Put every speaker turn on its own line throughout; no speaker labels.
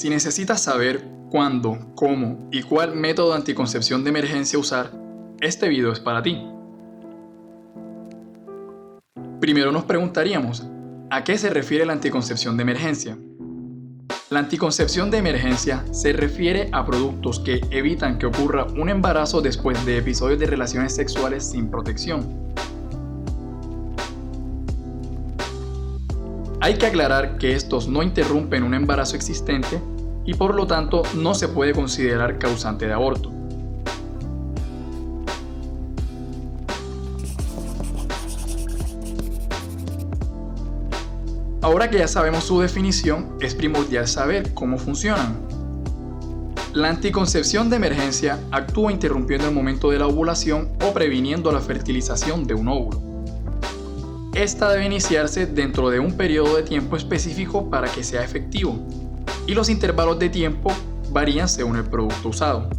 Si necesitas saber cuándo, cómo y cuál método de anticoncepción de emergencia usar, este video es para ti. Primero nos preguntaríamos, ¿a qué se refiere la anticoncepción de emergencia? La anticoncepción de emergencia se refiere a productos que evitan que ocurra un embarazo después de episodios de relaciones sexuales sin protección. Hay que aclarar que estos no interrumpen un embarazo existente y por lo tanto no se puede considerar causante de aborto. Ahora que ya sabemos su definición, es primordial saber cómo funcionan. La anticoncepción de emergencia actúa interrumpiendo el momento de la ovulación o previniendo la fertilización de un óvulo. Esta debe iniciarse dentro de un periodo de tiempo específico para que sea efectivo, y los intervalos de tiempo varían según el producto usado.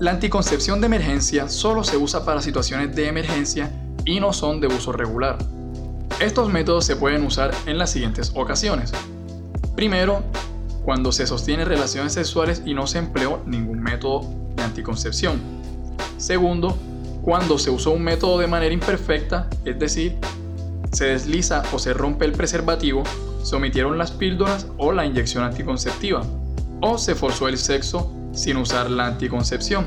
La anticoncepción de emergencia solo se usa para situaciones de emergencia y no son de uso regular. Estos métodos se pueden usar en las siguientes ocasiones. Primero, cuando se sostienen relaciones sexuales y no se empleó ningún método de anticoncepción. Segundo, cuando se usó un método de manera imperfecta, es decir, se desliza o se rompe el preservativo, se omitieron las píldoras o la inyección anticonceptiva, o se forzó el sexo sin usar la anticoncepción.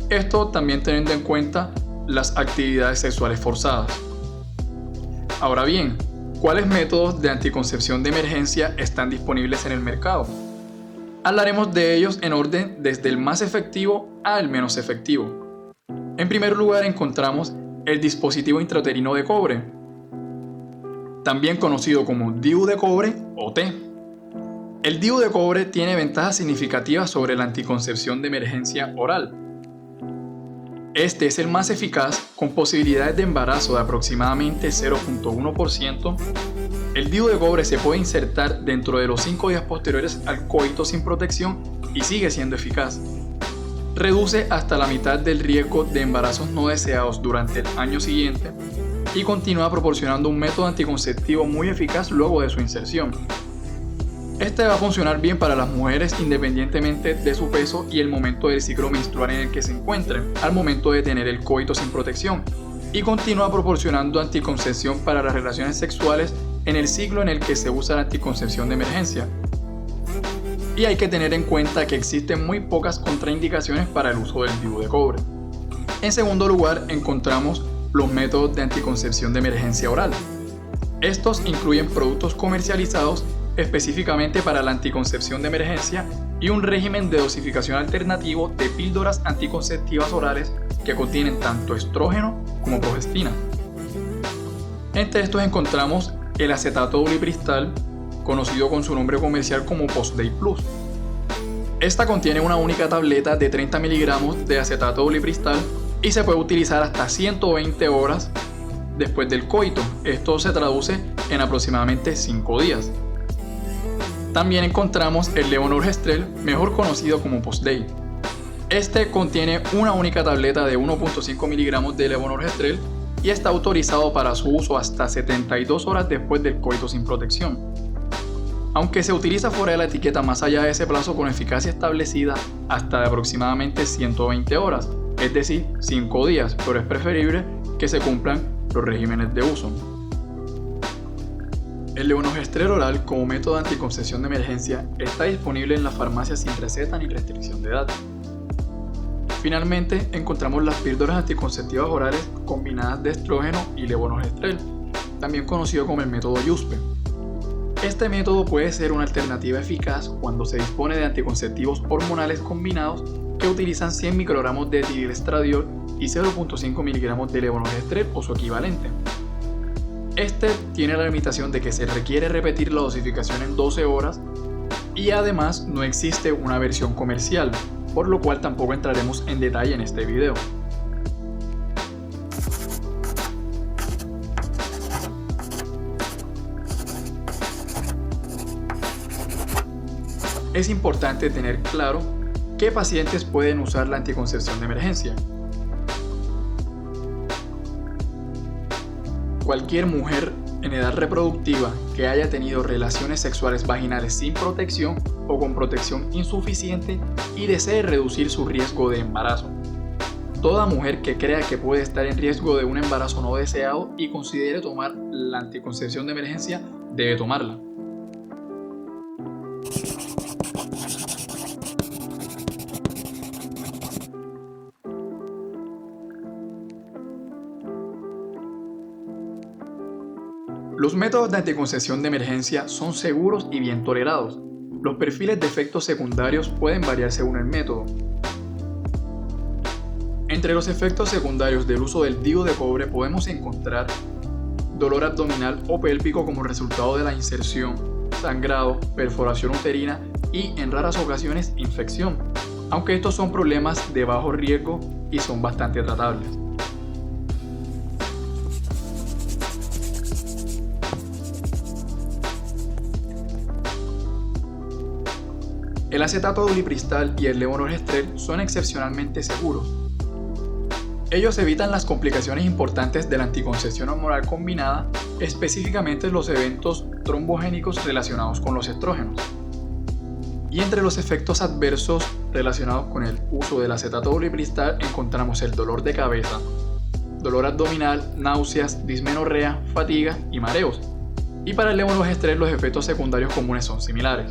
Esto también teniendo en cuenta las actividades sexuales forzadas. Ahora bien, ¿cuáles métodos de anticoncepción de emergencia están disponibles en el mercado? Hablaremos de ellos en orden desde el más efectivo al menos efectivo. En primer lugar encontramos el dispositivo intrauterino de cobre, también conocido como DIU de cobre o T. El DIU de cobre tiene ventajas significativas sobre la anticoncepción de emergencia oral. Este es el más eficaz, con posibilidades de embarazo de aproximadamente 0.1%. El DIU de cobre se puede insertar dentro de los 5 días posteriores al coito sin protección y sigue siendo eficaz. Reduce hasta la mitad del riesgo de embarazos no deseados durante el año siguiente y continúa proporcionando un método anticonceptivo muy eficaz luego de su inserción. Este va a funcionar bien para las mujeres independientemente de su peso y el momento del ciclo menstrual en el que se encuentren, al momento de tener el coito sin protección, y continúa proporcionando anticoncepción para las relaciones sexuales en el ciclo en el que se usa la anticoncepción de emergencia. Y hay que tener en cuenta que existen muy pocas contraindicaciones para el uso del DIU de cobre. En segundo lugar, encontramos los métodos de anticoncepción de emergencia oral. Estos incluyen productos comercializados específicamente para la anticoncepción de emergencia y un régimen de dosificación alternativo de píldoras anticonceptivas orales que contienen tanto estrógeno como progestina. Entre estos encontramos el acetato ulipristal, conocido con su nombre comercial como Post-Day Plus. Esta contiene una única tableta de 30 miligramos de acetato ulipristal y se puede utilizar hasta 120 horas después del coito. Esto se traduce en aproximadamente 5 días. También encontramos el levonorgestrel, mejor conocido como Post-Day. Este contiene una única tableta de 1.5 miligramos de levonorgestrel y está autorizado para su uso hasta 72 horas después del coito sin protección. Aunque se utiliza fuera de la etiqueta más allá de ese plazo con eficacia establecida hasta de aproximadamente 120 horas, es decir, 5 días, pero es preferible que se cumplan los regímenes de uso. El levonorgestrel oral como método de anticoncepción de emergencia está disponible en las farmacias sin receta ni restricción de edad. Finalmente, encontramos las píldoras anticonceptivas orales combinadas de estrógeno y levonorgestrel, también conocido como el método YUSPE. Este método puede ser una alternativa eficaz cuando se dispone de anticonceptivos hormonales combinados que utilizan 100 microgramos de ethilestradiol y 0.5 miligramos de levonorgestrel o su equivalente. Este tiene la limitación de que se requiere repetir la dosificación en 12 horas y además no existe una versión comercial, por lo cual tampoco entraremos en detalle en este video. Es importante tener claro qué pacientes pueden usar la anticoncepción de emergencia. Cualquier mujer en edad reproductiva que haya tenido relaciones sexuales vaginales sin protección o con protección insuficiente y desee reducir su riesgo de embarazo. Toda mujer que crea que puede estar en riesgo de un embarazo no deseado y considere tomar la anticoncepción de emergencia debe tomarla. Los métodos de anticoncepción de emergencia son seguros y bien tolerados. Los perfiles de efectos secundarios pueden variar según el método. Entre los efectos secundarios del uso del DIU de cobre podemos encontrar dolor abdominal o pélvico como resultado de la inserción, sangrado, perforación uterina y, en raras ocasiones, infección, aunque estos son problemas de bajo riesgo y son bastante tratables. El acetato de ulipristal y el levonorgestrel son excepcionalmente seguros. Ellos evitan las complicaciones importantes de la anticoncepción hormonal combinada, específicamente los eventos trombogénicos relacionados con los estrógenos. Y entre los efectos adversos relacionados con el uso del acetato de ulipristal encontramos el dolor de cabeza, dolor abdominal, náuseas, dismenorrea, fatiga y mareos. Y para el levonorgestrel los efectos secundarios comunes son similares.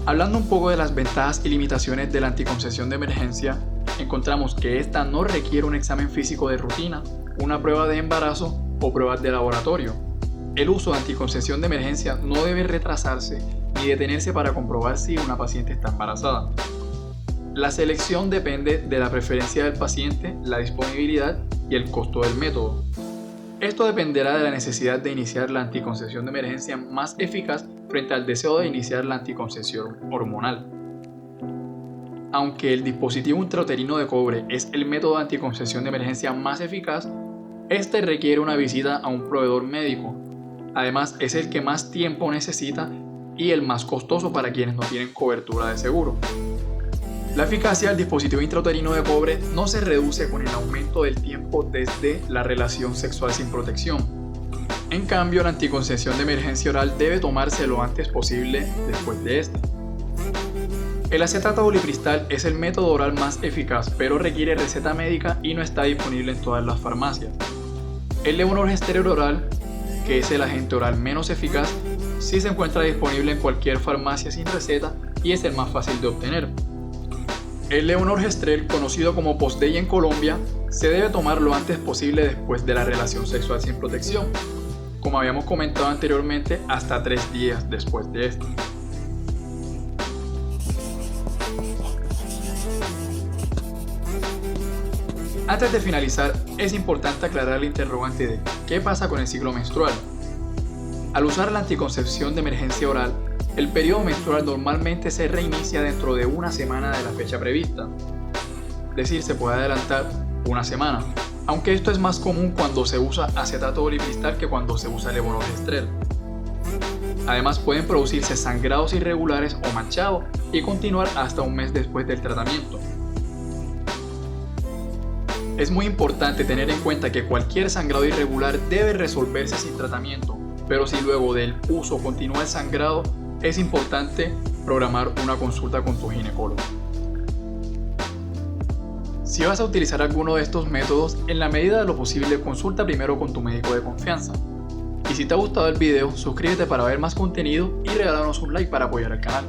Hablando un poco de las ventajas y limitaciones de la anticoncepción de emergencia, encontramos que esta no requiere un examen físico de rutina, una prueba de embarazo o pruebas de laboratorio. El uso de anticoncepción de emergencia no debe retrasarse ni detenerse para comprobar si una paciente está embarazada. La selección depende de la preferencia del paciente, la disponibilidad y el costo del método. Esto dependerá de la necesidad de iniciar la anticoncepción de emergencia más eficaz frente al deseo de iniciar la anticoncepción hormonal. Aunque el dispositivo intrauterino de cobre es el método de anticoncepción de emergencia más eficaz, este requiere una visita a un proveedor médico. Además, es el que más tiempo necesita y el más costoso para quienes no tienen cobertura de seguro. La eficacia del dispositivo intrauterino de cobre no se reduce con el aumento del tiempo desde la relación sexual sin protección. En cambio, la anticoncepción de emergencia oral debe tomarse lo antes posible después de esta. El acetato de ulipristal es el método oral más eficaz, pero requiere receta médica y no está disponible en todas las farmacias. El levonorgestrel oral, que es el agente oral menos eficaz, sí se encuentra disponible en cualquier farmacia sin receta y es el más fácil de obtener. El levonorgestrel, conocido como Post-Day en Colombia, se debe tomar lo antes posible después de la relación sexual sin protección, como habíamos comentado anteriormente, hasta 3 días después de esto. Antes de finalizar, es importante aclarar el interrogante de ¿qué pasa con el ciclo menstrual? Al usar la anticoncepción de emergencia oral, el periodo menstrual normalmente se reinicia dentro de una semana de la fecha prevista. Es decir, se puede adelantar una semana, aunque esto es más común cuando se usa acetato de ulipristal que cuando se usa levonorgestrel. Además, pueden producirse sangrados irregulares o manchados y continuar hasta un mes después del tratamiento. Es muy importante tener en cuenta que cualquier sangrado irregular debe resolverse sin tratamiento, pero si luego del uso continúa el sangrado, es importante programar una consulta con tu ginecólogo. Si vas a utilizar alguno de estos métodos, en la medida de lo posible consulta primero con tu médico de confianza. Y si te ha gustado el video, suscríbete para ver más contenido y regálanos un like para apoyar al canal.